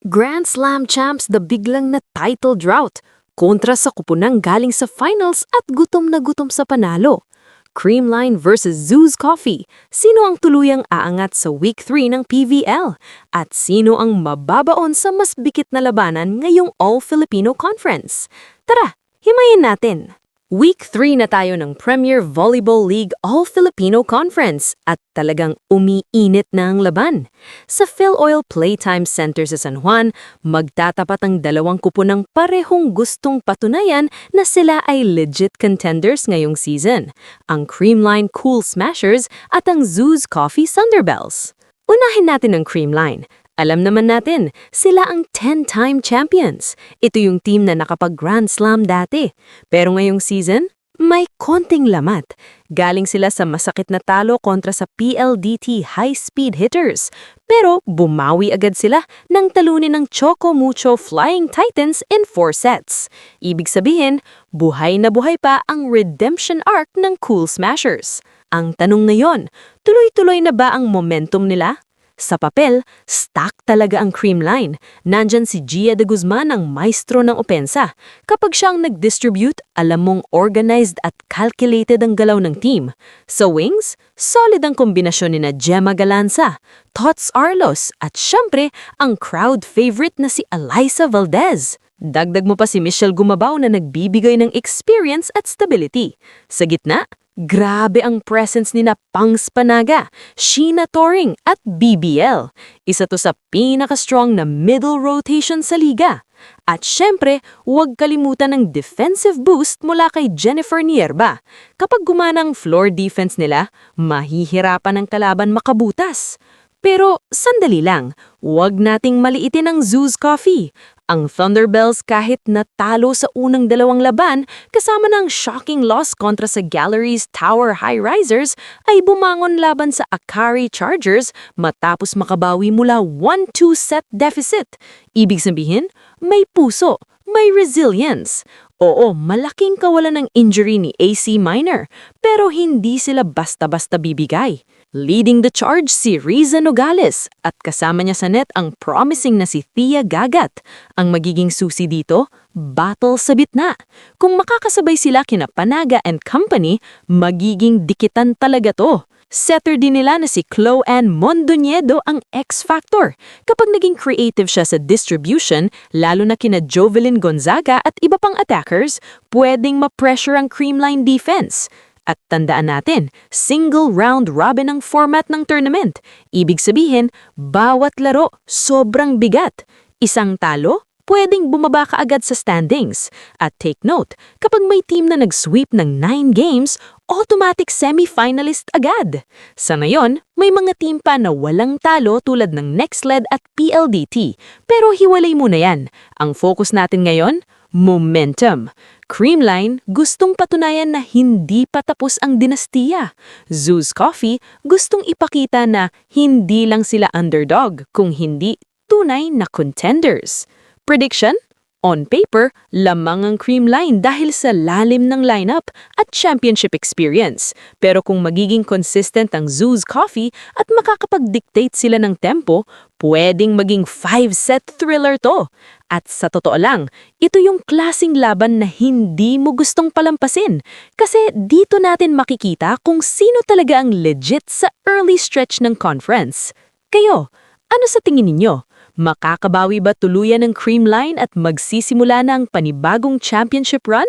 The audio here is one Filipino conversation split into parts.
Grand Slam champs the biglang na title drought kontra sa kupunang galing sa finals at gutom na gutom sa panalo. Creamline versus Zeus Coffee. Sino ang tuluyang aangat sa Week 3 ng PVL? At sino ang mababaon sa mas bikit na labanan ngayong All-Filipino Conference? Tara, himayin natin! Week 3 na tayo ng Premier Volleyball League All-Filipino Conference at talagang umiinit na ang laban. Sa PhilOil Playtime Center sa San Juan, magtatapat ang dalawang kupunang parehong gustong patunayan na sila ay legit contenders ngayong season, ang Creamline Cool Smashers at ang Zeus Coffee Thunderbells. Unahin natin ang Creamline. Alam naman natin, sila ang 10-time champions. Ito yung team na nakapag-Grand Slam dati. Pero ngayong season, may konting lamat. Galing sila sa masakit na talo kontra sa PLDT high-speed hitters. Pero bumawi agad sila nang talunin ng Choco Mucho Flying Titans in 4 sets. Ibig sabihin, buhay na buhay pa ang redemption arc ng Cool Smashers. Ang tanong ngayon, tuloy-tuloy na ba ang momentum nila? Sa papel, stack talaga ang Creamline. Nandyan si Gia de Guzman ang maestro ng opensa. Kapag siyang nag-distribute, alam mong organized at calculated ang galaw ng team. Sa wings, solid ang kombinasyon ni na Gemma Galanza, Tots Arlos at syempre ang crowd favorite na si Alyssa Valdez. Dagdag mo pa si Michelle Gumabaw na nagbibigay ng experience at stability. Sa gitna, grabe ang presence ni na Pangs Panaga, Sheena Toring at BBL. Isa to sa pinaka-strong na middle rotation sa liga. At syempre, huwag kalimutan ng defensive boost mula kay Jennifer Nierba. Kapag gumana ang floor defense nila, mahihirapan ang kalaban makabutas. Pero sandali lang, huwag nating maliitin ang Zeus Coffee. Ang Thunderbells kahit natalo sa unang dalawang laban kasama ng shocking loss kontra sa Gallery's Tower High Risers ay bumangon laban sa Akari Chargers matapos makabawi mula 1-2 set deficit. Ibig sabihin, may puso, may resilience. Oo, malaking kawalan ng injury ni AC Minor, pero hindi sila basta-basta bibigay. Leading the charge si Riza Nogales at kasama niya sa net ang promising na si Thea Gagat. Ang magiging susi dito, battle sa bitna. Kung makakasabay sila kina Panaga and Company, magiging dikitan talaga to. Setter din nila na si Chloe Mondoñedo ang X-Factor. Kapag naging creative siya sa distribution, lalo na kina Jovelyn Gonzaga at iba pang attackers, pwedeng ma-pressure ang Creamline defense. At tandaan natin, single round robin ang format ng tournament. Ibig sabihin, bawat laro sobrang bigat. Isang talo, pwedeng bumaba ka agad sa standings. At take note, kapag may team na nag-sweep ng 9 games, automatic semi-finalist agad. Sa ngayon, may mga team pa na walang talo tulad ng NextLed at PLDT. Pero hiwalay muna yan. Ang focus natin ngayon, momentum. Creamline, gustong patunayan na hindi pa tapos ang dinastiya. Zeus Coffee, gustong ipakita na hindi lang sila underdog, kung hindi tunay na contenders. Prediction? On paper, lamang ang Creamline dahil sa lalim ng lineup at championship experience. Pero kung magiging consistent ang Zeus Coffee at makakapag-dictate sila ng tempo, pwedeng maging 5-set thriller to. At sa totoo lang, ito yung klaseng laban na hindi mo gustong palampasin. Kasi dito natin makikita kung sino talaga ang legit sa early stretch ng conference. Kayo, ano sa tingin ninyo? Makakabawi ba tuluyan ng Creamline at magsisimula na ang panibagong championship run?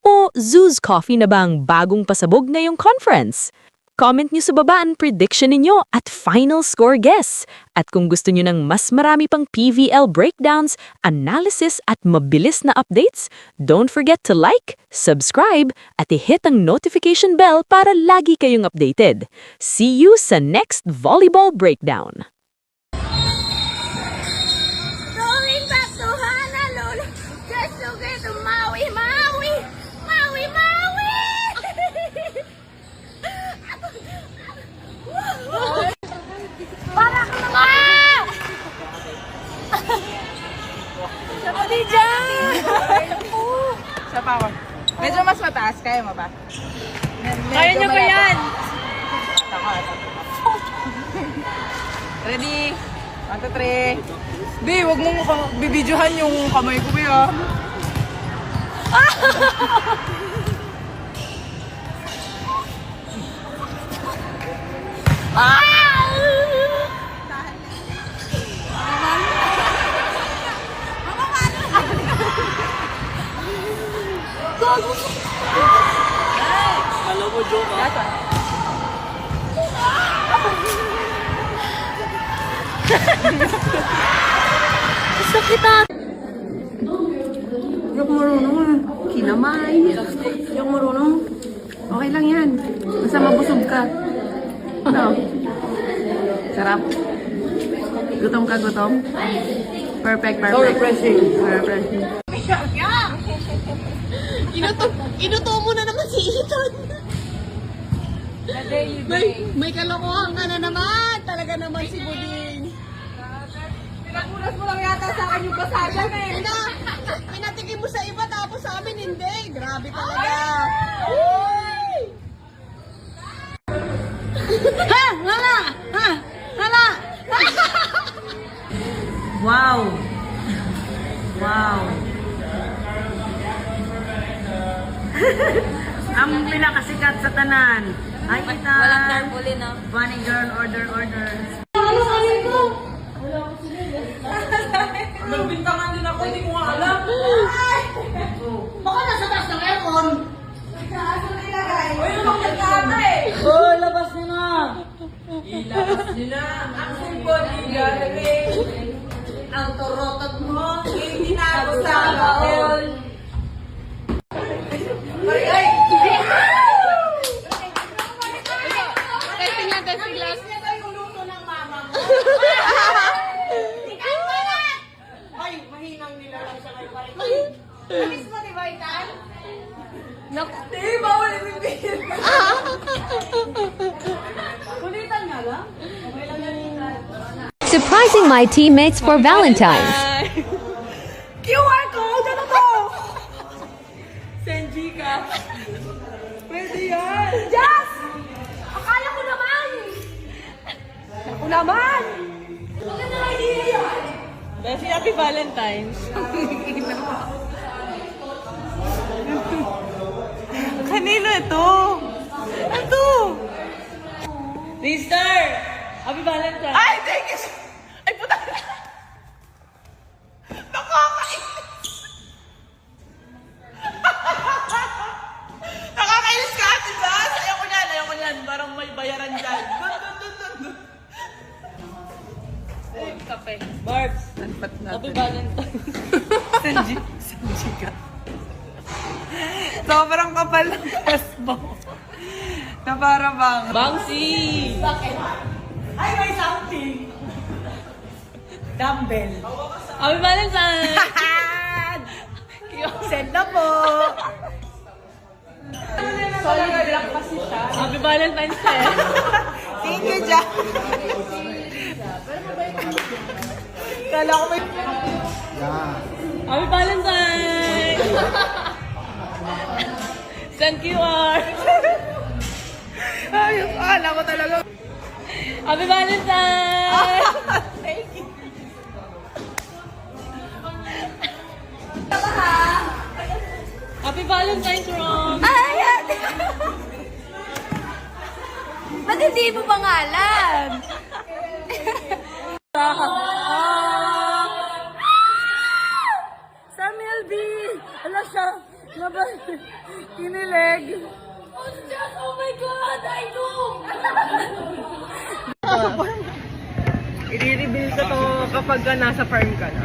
O Zeus Coffee na ba ang bagong pasabog ngayong conference? Comment nyo sa baba ang prediction ninyo at final score guess. At kung gusto nyo ng mas marami pang PVL breakdowns, analysis at mabilis na updates, don't forget to like, subscribe, at i-hit ang notification bell para lagi kayong updated. See you sa next Volleyball Breakdown! Rolling back to Honolulu, just to get to Maui, Maui, Maui, Maui. Para ka naman! Sabi dyan! Isa pa ako. Medyo mas mataas. Kaya mo ba? Kaya niyo ba yan? Ready? 1, 2, 3. Di, wag mong bibidyohan yung kamay ko, Bea. Alam mo, joke ah. Hindi ako marunong ah. Kinamay. Hindi ako marunong. Okay lang yan. Basta mabusog ka. Ano? Sarap. Gutom ka, gutom? Perfect, perfect. So refreshing. Refreshing. Inuto mo na naman si Ethan. May kalokohan ka na naman. Talaga naman si Buding. Pinagulas mo lang yata sa akin yung basagan eh. Pinatikim mo sa iba tapos sa amin hindi. Grabe talaga. Ha! Hala! Ha! Hala! Wow! Wow! Ang pinakasikat sa tanan. Ay, kita. Walang carefully na. Funny girl, order. Nagbintangan din ako, hindi ko nga alam. Baka nasa taas ng aircon. Uy, lumakit ka ata eh. Oh, labas niyo na! Ilabas nyo na ang simple galing. Ang turotot mo, hindi na ako sa baon. Ay! Testing lang, testing lang. Ay, mahinang nila lang siya kay Parin. Alis mo, di ba, Itan? Di, bawal ibibigil. Kulitan nga lang. Okay lang yan, Itan. Surprising my teammates for Valentine's. QR code! Ano to? Senji ka. Pwede yan. Jazz! Akala ko naman! Ako naman! Maganda na idea yan! Beshi, happy Valentine's. Kanino ito? Ito! Mister! Happy Valentine's! Ay, thank you! Ay, puta! Nakakainis! Nakakainis ka, Ate Jazz! Ayoko niyan. Parang may bayaran dyan. Dun. Kape. Barbs! Happy Valentine's! Senji ka. Sobrang kapal ng test mo. Na para bang... Bangsi! Ay, may something! Dumbbell. Happy Valentine's! Send na po! Solid black kasi siya. Happy Valentine's Day! Thank you, Jack. Kala ko may... Happy Valentine's! Send QR! Ayos, kala ko talaga. Happy Valentine's! Thank you. Happy Valentine's, Ron! Ba't hindi mo pangalan? Sa Melby! Ala siya! Labay! Kinilig! Oh my God! I know! I-reveal ko to kapag nasa farm ka na.